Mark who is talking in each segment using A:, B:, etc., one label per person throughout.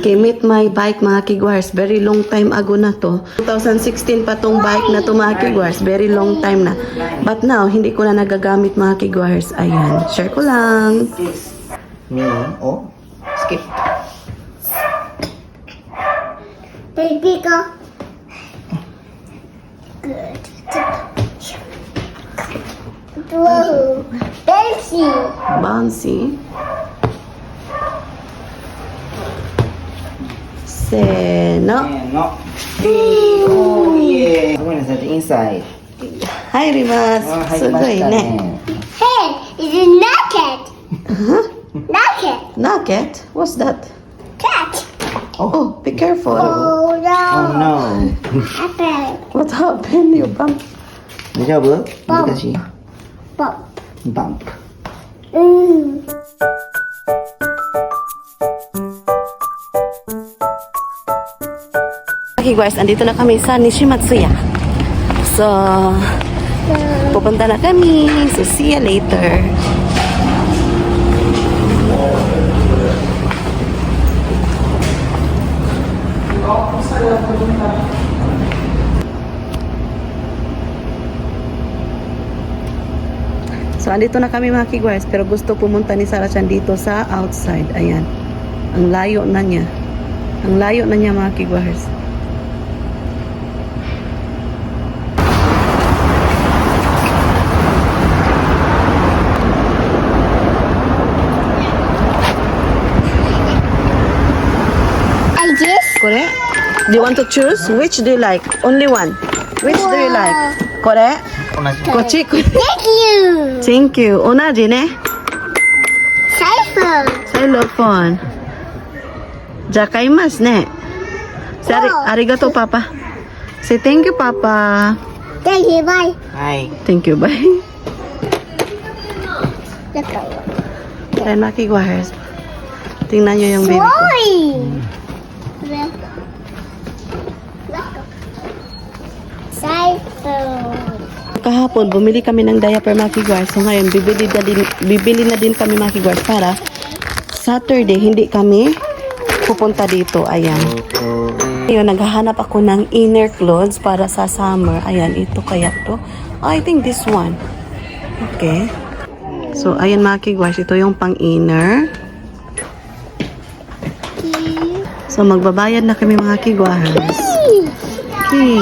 A: Okay, meet my bike mga kigwars. Very long time ago na to. 2016 pa tong bike na to mga kigwars. Very long time na. But now, hindi ko na nagagamit mga kigwars. Ayan, share ko lang.
B: Me, oh, skip.
C: Baby, go. Good. Whoa. Fancy.
A: Bouncy. Seno.
B: And no. Oh yeah. I'm gonna set the inside.
A: Hi, Rimas.
B: Oh, hi,
A: Sudoy,
B: basta
A: ne.
B: na.
C: Hey, is it naked?
A: Huh?
C: Naked.
A: Nugget? What's that?
C: Cat.
A: Oh, be careful.
C: Oh no.
B: Oh no.
C: Apple.
A: What happened? You bump.
B: Deja-vu?
C: Bump.
B: Kasi
C: Pop.
B: bump.
C: Mm.
A: Okay guys, andito na kami sa Nishimatsuya. So, pupunta na kami. So, see you later. So, andito na kami mga kigwars, pero gusto pumunta ni Sarah Chan dito sa outside. Ayan. Ang layo na niya. Ang layo na niya mga kigwars.
C: I guess.
A: Kore? Do you want to choose? Which do you like? Only one. Which do you like? Kore?
B: 同じ。
A: こっちこれ
C: Thank you.
A: Thank you. 同じね。
C: Cypher.
A: サイロフォン。じゃあ買いますね。Say, ありがとう、パパ。Say thank you, パパ。
C: Thank you. Bye.
B: はい。
A: Thank you, bye.
C: Let's go.
A: Ayan, mga kigwahers. Tingnan nyo yung baby ko.
C: Boy. Let's go. Cypher.
A: Kahapon, bumili kami ng diaper mga kigwars. So ngayon, bibili na din kami mga kigwars para Saturday, hindi kami pupunta dito. Ayan. Ngayon, naghahanap ako ng inner clothes para sa summer. Ayan, ito kaya to. I think this one. Okay. So, ayan mga kigwash, ito yung pang-inner. So, magbabayad na kami mga kigwash. Okay.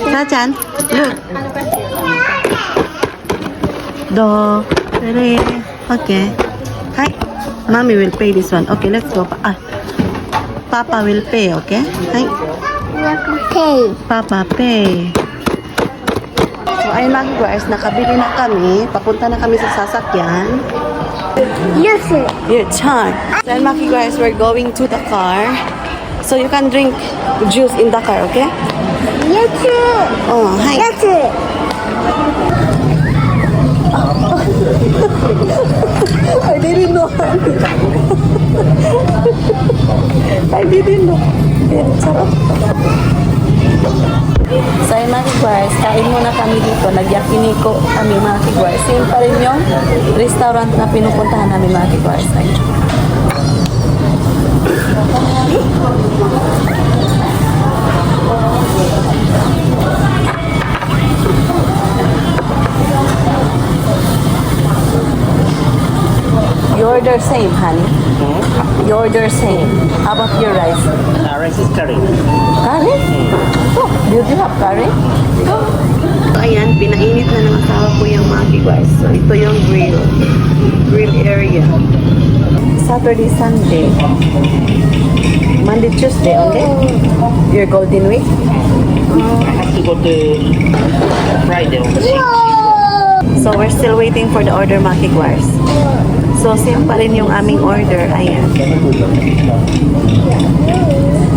A: Sachan, look. Do, re, okay. Hi. Mommy will pay this one. Okay, let's go. Papa will pay, okay? Hi.
C: Okay.
A: Papa pay. So, ayun mga kigwash, nakabili na kami. Papunta na kami sa sasakyan.
C: Yes, sir.
A: Your time. Then, Maki guys, we're going to the car. So you can drink juice in the car, okay?
C: Yes, sir.
A: Oh, hi.
C: Yes, sir.
A: I didn't know. I didn't know. Sarap. So ayun mga kigwares, kain muna kami dito. Nagyakiniko kami mga kigwares. Same pa rin yung restaurant na pinupuntahan namin mga kigwares. Ayun. You order same, honey. You order same. How about your rice?
B: Rice is curry.
A: Curry? Oh, do you have curry? Oh. So, ayan, pinainit na ng asawa ko yung mga kigwares. So, ito yung grill area. Saturday, Sunday. Monday, Tuesday, okay? Your golden week?
B: I have to go to Friday on the 6th.
A: So, we're still waiting for the order mga kigwares. So, same pa rin yung aming order. Ayan.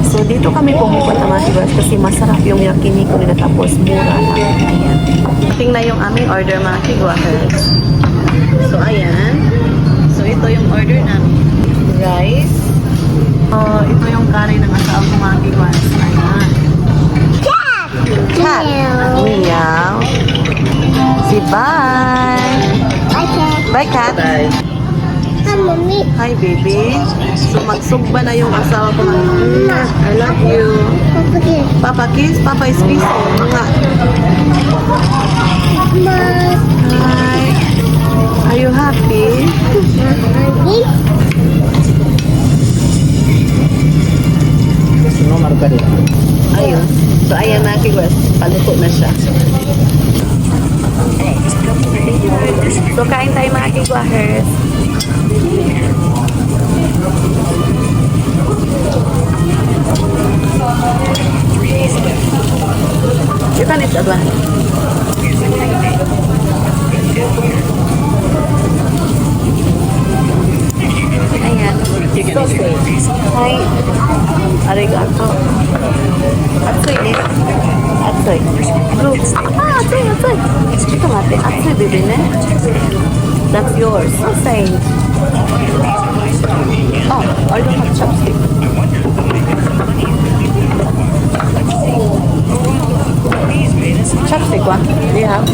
A: So, dito kami pumupunta mga kigwares kasi masarap yung yakiniko nila tapos mura lang. Ayan. Tingnan yung aming order mga kigwares. So, ayan. So, ito yung order namin. Rice. Ito yung curry ng asawa ko mga kigwares. Ayan. Cat. Meow. Si bye. Bye, cat.
B: Bye.
C: Hi, mommy.
A: Hi, baby. So, magsugba na yung asawa ko. I love you.
C: Papa, kiss.
A: Papa kiss. Papa is kissing. Mga.
C: Mama.
A: Hi. Are you happy?
C: Mommy.
B: No margarita.
A: Ayun. So, ayan mga kigwas. Paluto na siya. So, kain tayo mga kigwahers. You can eat that one. Ayan. Sausage. Hi. Arigato. Atsoy ne. Atsoy. Fruits. Atsoy, atsoy. Ito mate. Atsoy, baby ne. That's yours. Sausage. Oh, I don't have chopstick. Chopstick one. Do you have?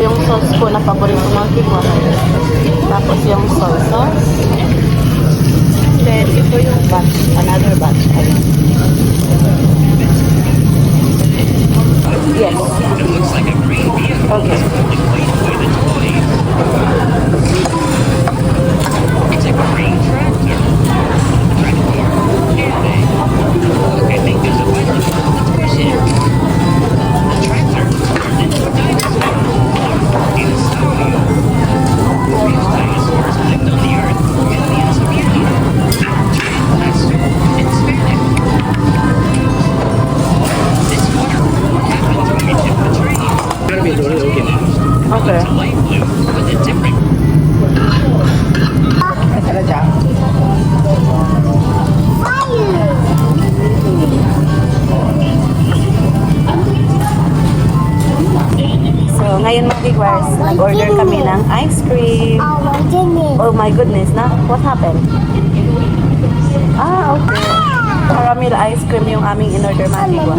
A: Yung sauce ko na paborito ng kigwahers. Tapos yung soy sauce. Then, ito yung batch. Another batch. Ayun. Yes. Okay.
B: Gonna be really okay.
A: Nag-order kami ng ice cream.
C: Oh my goodness.
A: Oh my goodness, na? What happened? Ah, okay. Caramel ice cream yung aming in-order, mga kigwa.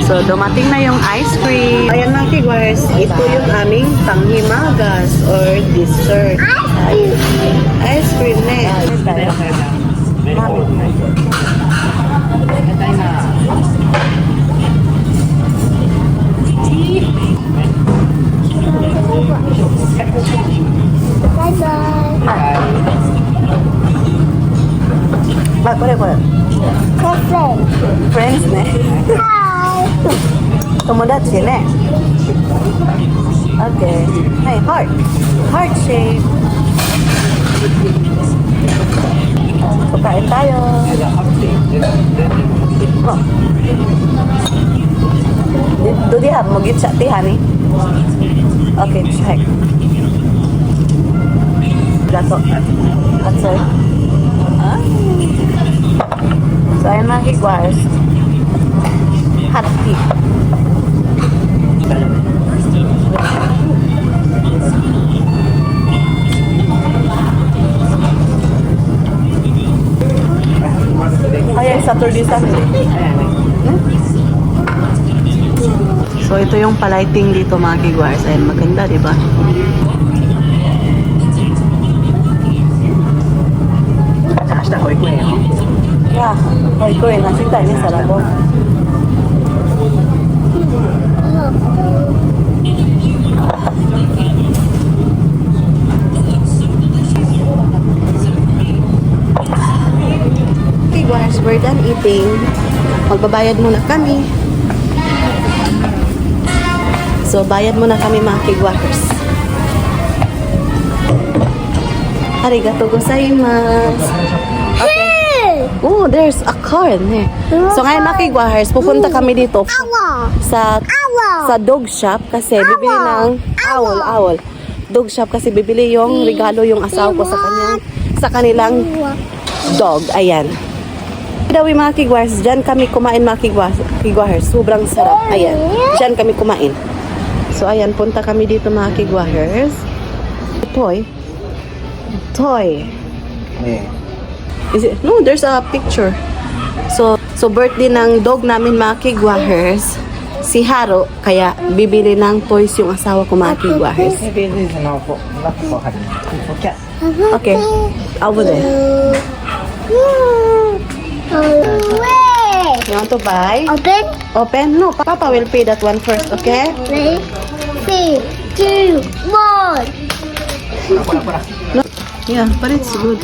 A: So, dumating na yung ice cream. Ayan mga kigwars, ito yung aming panghimagas or dessert. Ice cream na.
C: Bye-bye.
A: Kore.
C: Perfect.
A: Friends ne.
C: Hi.
A: Tomodachi ne. Okay. Hey, heart. Heart shape. So, kain tayo. Oh. Do they have mogitsa tea, honey? Okay, check. Gato. That's it. Ah. So, ayan mga kigwars. Hot tea. Ay, Saturday, Sunday. So, ito yung palighting dito mga kigwars. Ayan, maganda, di ba? Yeah, ko eh. Nasita niya sa labo. Kigwars, we're done eating. Magbabayad muna kami. So, bayad muna kami mga kigwars. Arigato gozaimasu. Okay. Oh, there's a car in there. So, ngayon mga kigwars, pupunta kami dito sa dog shop kasi bibili ng owl. Dog shop kasi bibili yung regalo yung asawa ko sa kanilang dog. Ayan. Dawi mga kigwars, dyan kami kumain mga kigwars. Sobrang sarap. Ayan. Dyan kami kumain. So, ayan, punta kami dito mga kigwars. Toy. Is it? No, there's a picture. So birthday ng dog namin mga kigwahers, si Haro, kaya bibili ng toys yung asawa ko mga kigwahers. Okay, over there. You want to buy?
C: Open.
A: Open? No, Papa will pay that one first, okay?
C: 3, 2, 1.
A: No. Yeah, but it's good.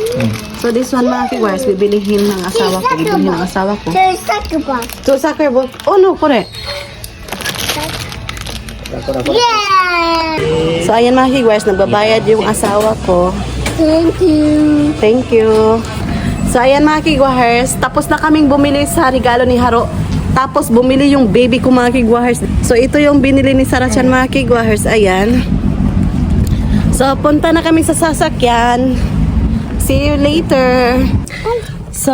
A: So this one mga kigwahers, bibilihin ng asawa ko, bibilihin ng asawa ko.
C: There's second box.
A: So soccer ball. Oh no, correct.
C: Yeah.
A: So ayan mga kigwahers, nagbabayad yung asawa ko.
C: Thank you.
A: Thank you. So ayan mga kigwahers, tapos na kaming bumili sa regalo ni Haro. Tapos bumili yung baby ko mga kigwahers. So ito yung binili ni Sarachan mga kigwahers. Ayan. So punta na kami sa sasakyan. See you later. So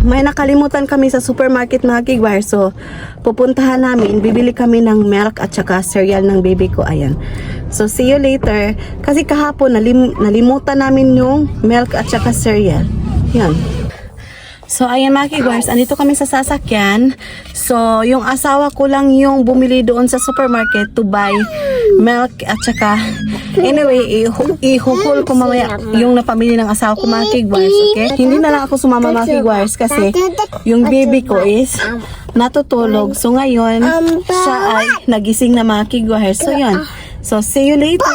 A: may nakalimutan kami sa supermarket mga kigwahers. So pupuntahan namin, bibili kami ng milk at saka cereal ng baby ko. Ayan. So see you later. Kasi kahapon nalimutan namin yung milk at saka cereal. Yan. So, ayan mga kigwars, andito kami sa sasakyan. So, yung asawa ko lang yung bumili doon sa supermarket to buy milk at saka anyway, ihukul ko mamaya yung napamili ng asawa ko mga kigwars, okay? Hindi na lang ako sumama mga kigwars kasi yung baby ko is natutulog. So, ngayon, siya ay nagising na mga kigwars. So, yun. So, see you later.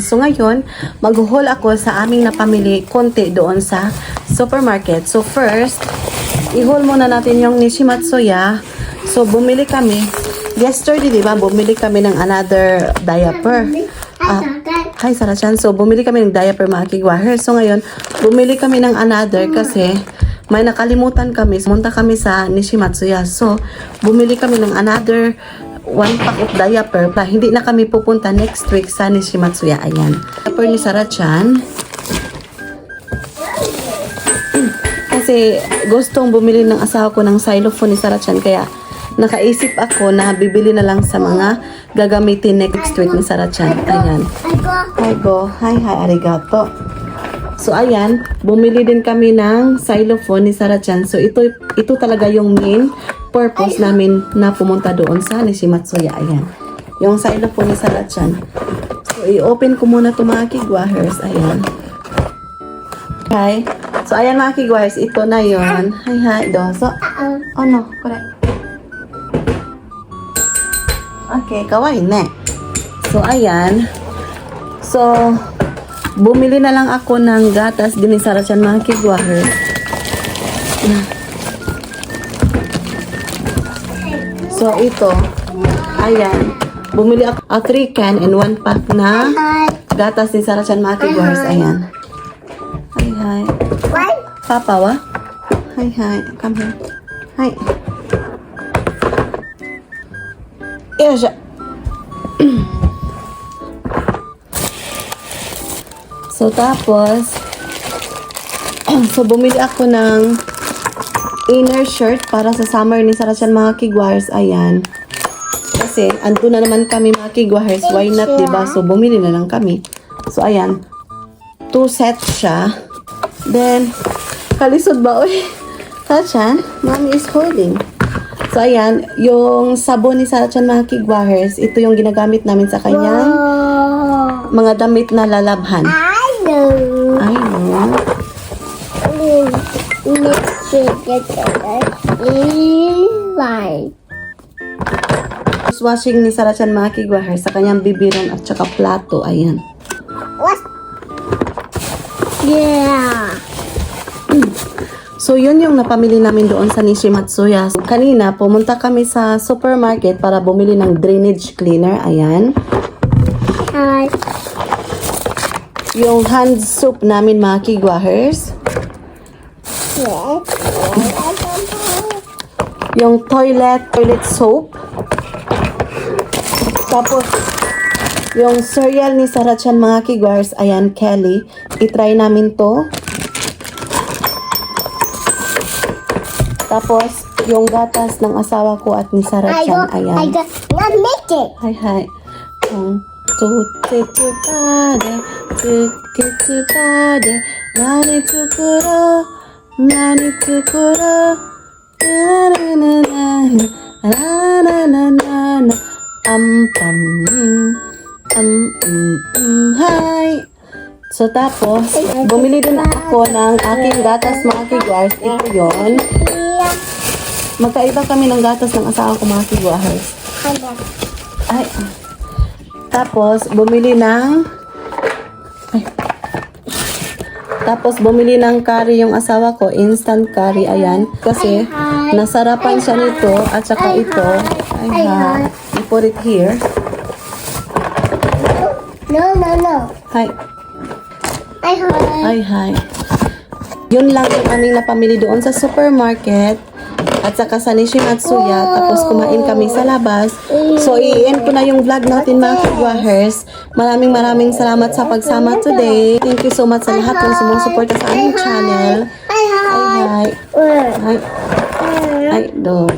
A: So, ngayon, mag-haul ako sa aming napamili konti doon sa supermarket. So, first, i-haul muna natin yung Nishimatsuya. So, bumili kami. Yesterday, di ba, bumili kami ng another diaper. Hi, Sarachan. So, bumili kami ng diaper, mga kigwahers. So, ngayon, bumili kami ng another kasi may nakalimutan kami. Pumunta kami sa Nishimatsuya. So, bumili kami ng another 1 pack of diaper. Hindi na kami pupunta next week sa Nishimatsuya. Ayan. Diaper ni Sarachan. Kasi gustong bumili ng asawa ko ng xylophone ni Sarachan, kaya nakaisip ako na bibili na lang sa mga gagamitin next week ni Sarachan. Ayan.
C: I go.
A: Hi, arigato. So, ayan, bumili din kami ng xylophone ni Sarachan. So, ito talaga yung main purpose namin na pumunta doon sa Nishimatsuya. Ayan. Yung xylophone ni Sarachan. So, i-open ko muna ito mga kigwahers. Ayan. Okay. So, ayan mga kigwahers, ito na yon. Hi, dozo. Oh no, correct. Okay, kawaii ne. So, ayan. So, bumili na lang ako ng gatas din ni Sarachan mga kigwahers. So, ito. Ayan. Bumili ako 3 can and 1 pack na gatas ni Sarachan mga kigwahers. Ayan. Hi.
C: What?
A: Papa wa? Hi. Come here. Hi. Yosha. So, tapos, so, bumili ako ng inner shirt para sa summer ni Sarachan mga kigwahers. Ayan. Kasi, ando na naman kami mga kigwahers. Why not, diba? So, bumili na lang kami. So, ayan. 2 sets siya. Then, kalisod ba? Uy, Sarachan, mommy is holding. So, ayan. Yung sabon ni Sarachan mga kigwahers, ito yung ginagamit namin sa kanyang mga damit na lalabhan.
C: I know.
A: I know.
C: Let's get it.
A: Washing ni Sarachan mga kigwahers sa kanyang bibiron at saka plato. Ayan.
C: What? Yeah.
A: So, yun yung napamili namin doon sa Nishimatsuya. So, kanina, pumunta kami sa supermarket para bumili ng drainage cleaner. Ayan.
C: Hi.
A: Yung hand soap namin mga kigwahers.
C: Yes.
A: Yung toilet soap. Tapos, yung cereal ni Sarachan mga kigwahers. Ayan, Kelly. I-try namin to. Tapos, yung gatas ng asawa ko at ni Sarachan.
C: I
A: Ayan.
C: go. Not make it.
A: Hi. Tutsukade, tukitsukade, nani tukuro, na-na-na-na-na, hi. So, tapos, bumili din ako ng aking gatas mga kigwahers. Ito yun. Magkaiba kami ng gatas ng asawa ko mga kigwahers. Ay. Tapos, bumili ng curry yung asawa ko, instant curry, ayan. Kasi, nasarapan siya nito, at saka ito. Ay, I put it here.
C: No.
A: Hi.
C: Hi.
A: Hi. Yun lang yung aming napamili doon sa supermarket. At saka sa Nishimatsuya, tapos kumain kami sa labas. So, i-end ko na yung vlog natin mga kigwahers. Maraming salamat sa pagsama today. Thank you so much sa lahat ng sumusuporta sa aming channel. Hi. Ay, do.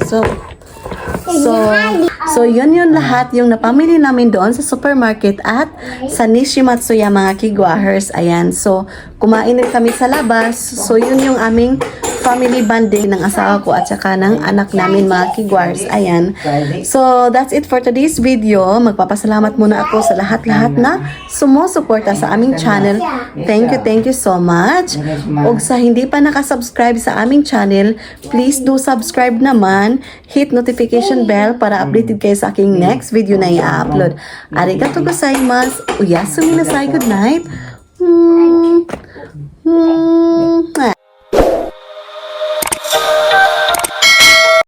A: So, yun lahat yung napamili namin doon sa supermarket at sa Nishimatsuya mga kigwahers. Ayan. So, kumain din kami sa labas. So, yun yung aming family bonding ng asawa ko at saka ng anak namin mga kigwahers. Ayan. So, that's it for today's video. Magpapasalamat muna ako sa lahat-lahat na sumusuporta sa aming channel. Thank you so much. Ug sa hindi pa nakasubscribe sa aming channel, please do subscribe naman. Hit notification bell para updated kayo sa aking next video na i-upload. Arigatou gozaimasu. Uyasumi nasai. Good night.